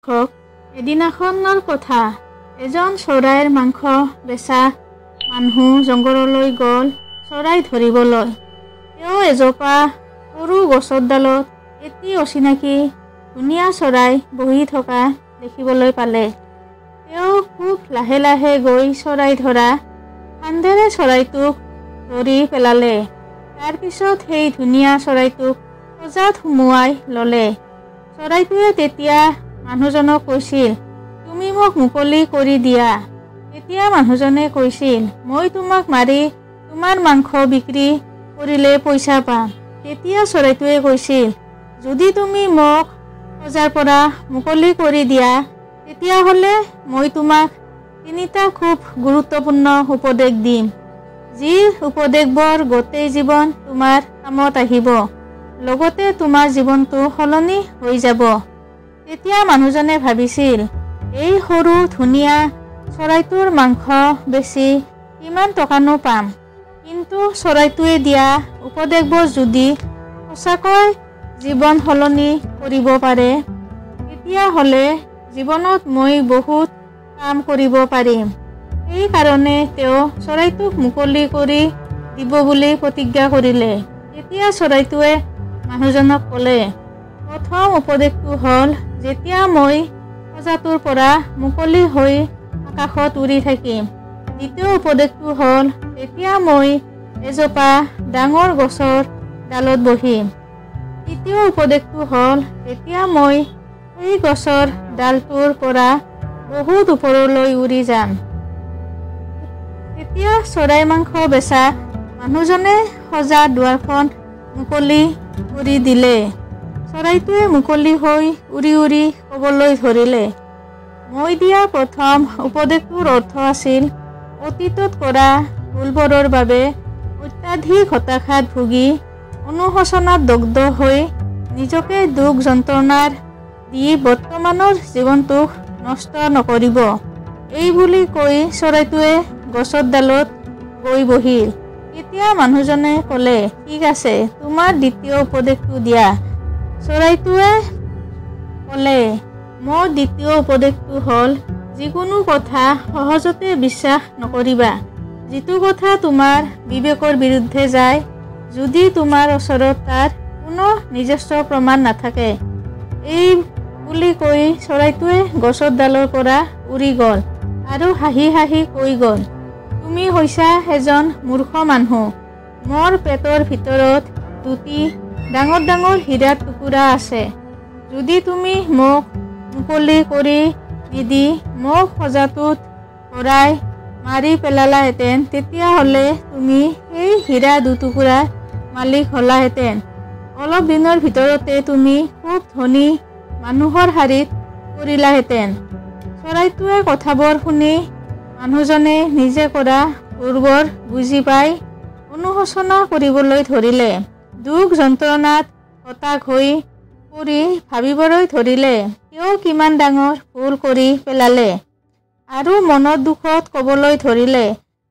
এদিনাখনৰ কথা। এজন চৰাইৰ মাংস বেচা মানুহ জংঘললৈ গ'ল চৰাই ধৰিবলৈ। তেওঁ এজোপা সৰু গছৰ ডালত এটি অচিনাকি ধুনীয়া চৰাই বহি থকা দেখিবলৈ পালে। তেওঁ খুব লাহে লাহে গৈ চৰাই ধৰা ফান্দেৰে চৰাইটোক ধৰি পেলালে। তাৰ পিছত সেই ধুনীয়া চৰাইটোক সজাত সুমুৱাই ল'লে। চৰাইটোৱে তেতিয়া মানুহজনক কৈছিল, তুমি মোক মুকলি কৰি দিয়া। তেতিয়া মানুহজনে কৈছিল, মই তোমাক মাৰি তোমাৰ মাংস বিক্ৰী কৰিলে পইচা পাম। তেতিয়া চৰাইটোৱে কৈছিল, যদি তুমি মোক সজাৰ পৰা মুকলি কৰি দিয়া, তেতিয়াহ'লে মই তোমাক 3টা খুব গুৰুত্বপূৰ্ণ উপদেশ দিম, যি উপদেশবোৰ গোটেই জীৱন তোমাৰ কামত আহিব, লগতে তোমাৰ জীৱনটো সলনি হৈ যাব। তেতিয়া মানুহজনে ভাবিছিল, এই সৰু ধুনীয়া চৰাইটোৰ মাংস বেছি কিমান টকানো পাম। কিন্তু চৰাইটোৱে দিয়া উপদেশবোৰ যদি সঁচাকৈ জীৱন সলনি কৰিব পাৰে, তেতিয়াহ'লে জীৱনত মই বহুত কাম কৰিব পাৰিম। সেইকাৰণে তেওঁ চৰাইটোক মুকলি কৰি দিব বুলি প্ৰতিজ্ঞা কৰিলে। তেতিয়া চৰাইটোৱে মানুহজনক ক'লে, প্ৰথম উপদেশটো হ'ল, যেতিয়া মই সজাটোৰ পৰা মুকলি হৈ আকাশত উৰি থাকিম। দ্বিতীয় উপদেশটো হ'ল, তেতিয়া মই এজোপা ডাঙৰ গছৰ ডালত বহিম। তৃতীয় উপদেশটো হ'ল, তেতিয়া মই সেই গছৰ ডালটোৰ পৰা বহুত ওপৰলৈ উৰি যাম। তেতিয়া চৰাই মাংস বেচা মানুহজনে সজা দুৱাৰখন মুকলি কৰি দিলে। চৰাইটোৱে মুকলি হৈ উৰি উৰি ক'বলৈ ধৰিলে, মই দিয়া প্ৰথম উপদেশটোৰ অৰ্থ আছিল, অতীতত কৰা ভুলবোৰৰ বাবে অত্যাধিক হতাশাত ভুগি অনুশোচনাত দগ্ধ হৈ নিজকে দুখ যন্ত্ৰণাৰ দি বৰ্তমানৰ জীৱনটোক নষ্ট নকৰিব। এই বুলি কৈ চৰাইটোৱে গছৰ ডালত গৈ বহিল। তেতিয়া মানুহজনে ক'লে, ঠিক আছে, তোমাৰ দ্বিতীয় উপদেশটো দিয়া। চৰাইটোৱে ক'লে, মোৰ দ্বিতীয় উপদেশটো হ'ল, যিকোনো কথা সহজতে বিশ্বাস নকৰিবা, যিটো কথা তোমাৰ বিবেকৰ বিৰুদ্ধে যায়, যদি তোমাৰ ওচৰত তাৰ কোনো নিজস্ব প্ৰমাণ নাথাকে। এই বুলি কৈ চৰাইটোৱে গছৰ ডালৰ পৰা উৰি গ'ল আৰু হাঁহি হাঁহি কৈ গ'ল, তুমি হৈছা এজন মূৰ্খ মানুহ। মোৰ পেটৰ ভিতৰত 2টি ডাঙৰ ডাঙৰ হীৰাৰ টুকুৰা আছে। যদি তুমি মোক মুকলি কৰি নিদি মোক সজাটোত ভৰাই মাৰি পেলালাহেঁতেন, তেতিয়াহ'লে তুমি সেই হীৰা 2 টুকুৰাৰ মালিক হ'লাহেঁতেন। অলপ দিনৰ ভিতৰতে তুমি খুব ধনী মানুহৰ শাৰীত পৰিলাহেঁতেন। চৰাইটোৱে কথাবোৰ শুনি মানুহজনে নিজে কৰা ভুলবোৰ বুজি পাই অনুশোচনা কৰিবলৈ ধৰিলে। দুখ যন্ত্ৰণাত হতাশ হৈ পৰি ভাবিবলৈ ধৰিলে, তেওঁ কিমান ডাঙৰ ভুল কৰি পেলালে, আৰু মনৰ দুখত ক'বলৈ ধৰিলে,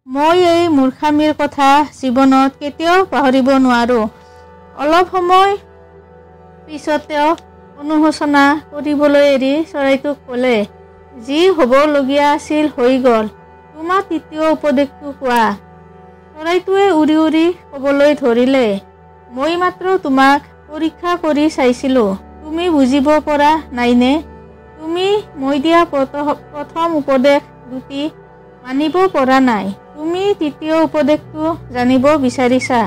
মই এই মূৰ্খামিৰ কথা জীৱনত কেতিয়াও পাহৰিব নোৱাৰো। অলপ সময় পিছত তেওঁ অনুশোচনা কৰিবলৈ এৰি চৰাইটোক ক'লে, যি হ'বলগীয়া আছিল হৈ গ'ল, তোমাৰ তৃতীয় উপদেশটো কোৱা। চৰাইটোৱে উৰি উৰি ক'বলৈ ধৰিলে, মই মাত্ৰ তোমাক পৰীক্ষা কৰি চাইছিলো, তুমি বুজিব পৰা নাইনে? তুমি মই দিয়া প্ৰথম উপদেশ 2টি মানিব পৰা নাই। তুমি তৃতীয় উপদেশটো জানিব বিচাৰিছা।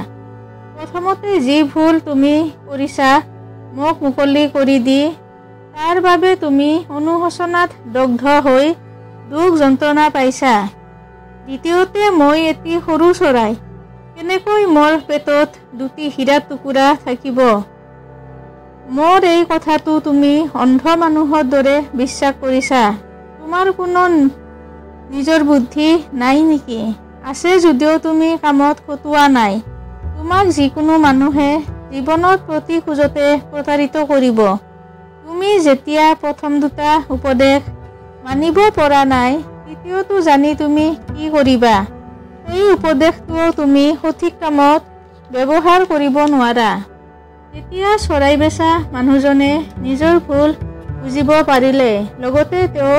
প্ৰথমতে যি ভুল তুমি কৰিছা, মোক মুকলি কৰি দি, তাৰ বাবে তুমি অনুশোচনাত দগ্ধ হৈ দুখ যন্ত্ৰণা পাইছা। দ্বিতীয়তে মই এটি সৰু চৰাই, কেনেকৈ মোৰ পেটত 2টি হীৰাৰ টুকুৰা থাকিব? মোৰ এই কথাটো তুমি অন্ধ মানুহৰ দৰে বিশ্বাস কৰিছা। তোমাৰ কোনো নিজৰ বুদ্ধি নাই নেকি? আছে যদিও তুমি কামত খটুৱা নাই। তোমাক যিকোনো মানুহে জীৱনত প্ৰতি খোজতে প্ৰতাৰিত কৰিব। তুমি যেতিয়া প্ৰথম 2টা উপদেশ মানিব পৰা নাই, তৃতীয়টো জানি তুমি কি কৰিবা? এই উপদেশটোও তুমি সঠিক কামত ব্যৱহাৰ কৰিব নোৱাৰা। তেতিয়া চৰাই বেচা মানুহজনে নিজৰ ভুল বুজিব পাৰিলে। লগতে তেওঁ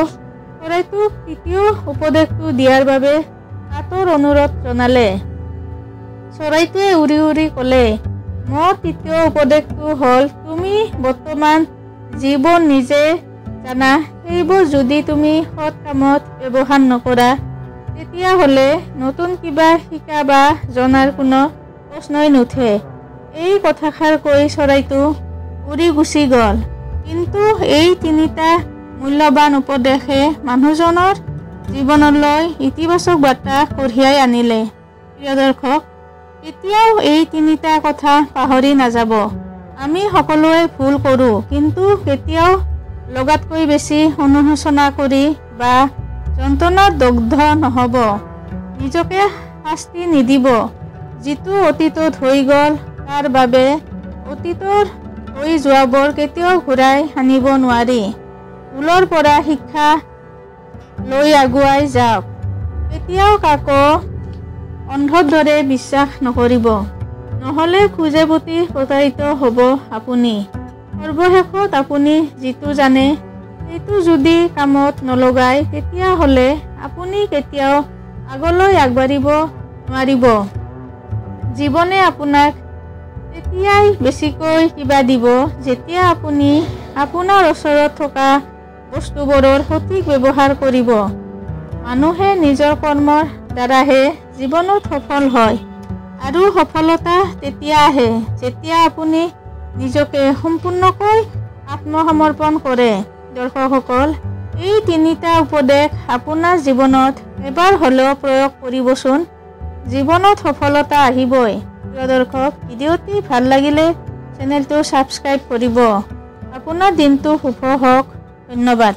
চৰাইটোক তৃতীয় উপদেশটো দিয়াৰ বাবে কাতৰ অনুৰোধ জনালে। চৰাইটোৱে উৰি উৰি ক'লে, মোৰ তৃতীয় উপদেশটো হ'ল, তুমি বৰ্তমান যিবোৰ নিজে জানা সেইবোৰ যদি তুমি সৎ কামত ব্যৱহাৰ নকৰা, তেতিয়াহ'লে নতুন কিবা শিকা বা জনাৰ কোনো প্ৰশ্নই নুঠে। এই কথাষাৰ কৈ চৰাইটো উৰি গুচি গ'ল। কিন্তু এই তিনিটা মূল্যৱান উপদেশে মানুহজনৰ জীৱনলৈ ইতিবাচক বাৰ্তা কঢ়িয়াই আনিলে। প্ৰিয় দৰ্শক, কেতিয়াও এই তিনিটা কথা পাহৰি নাযাব। আমি সকলোৱে ভুল কৰোঁ, কিন্তু কেতিয়াও লগাতকৈ বেছি অনুশোচনা কৰি বা যন্ত্ৰণাত দগ্ধ নহ'ব। নিজকে শাস্তি নিদিব। যিটো অতীতত হৈ গ'ল তাৰ বাবে অতীতৰ হৈ যোৱাবোৰ কেতিয়াও ঘূৰাই আনিব নোৱাৰি। ভুলৰ পৰা শিক্ষা লৈ আগুৱাই যাওক। কেতিয়াও কাকো অন্ধৰ দৰে বিশ্বাস নকৰিব, নহ'লে খোজেপতি প্ৰতাৰিত হ'ব আপুনি। সৰ্বশেষত আপুনি যিটো জানে সেইটো যদি কামত নলগায়, তেতিয়াহ'লে আপুনি কেতিয়াও আগলৈ আগবাঢ়িব নোৱাৰিব। জীৱনে আপোনাক তেতিয়াই বেছিকৈ কিবা দিব যেতিয়া আপুনি আপোনাৰ ওচৰত থকা বস্তুবোৰৰ সঠিক ব্যৱহাৰ কৰিব। মানুহে নিজৰ কৰ্মৰ দ্বাৰাহে জীৱনত সফল হয়, আৰু সফলতা তেতিয়া আহে যেতিয়া আপুনি নিজকে সম্পূৰ্ণকৈ আত্মসমৰ্পণ কৰে। দৰ্শকসকল, এই তিনিটা উপদেশ আপোনাৰ জীৱনত এবাৰ হ'লেও প্ৰয়োগ কৰিবচোন। জীৱনত সফলতা আহিবই। প্ৰিয় দৰ্শক, ভিডিঅ'টি ভাল লাগিলে চেনেলটো ছাবস্ক্ৰাইব কৰিব। আপোনাৰ দিনটো শুভ হওক। ধন্যবাদ।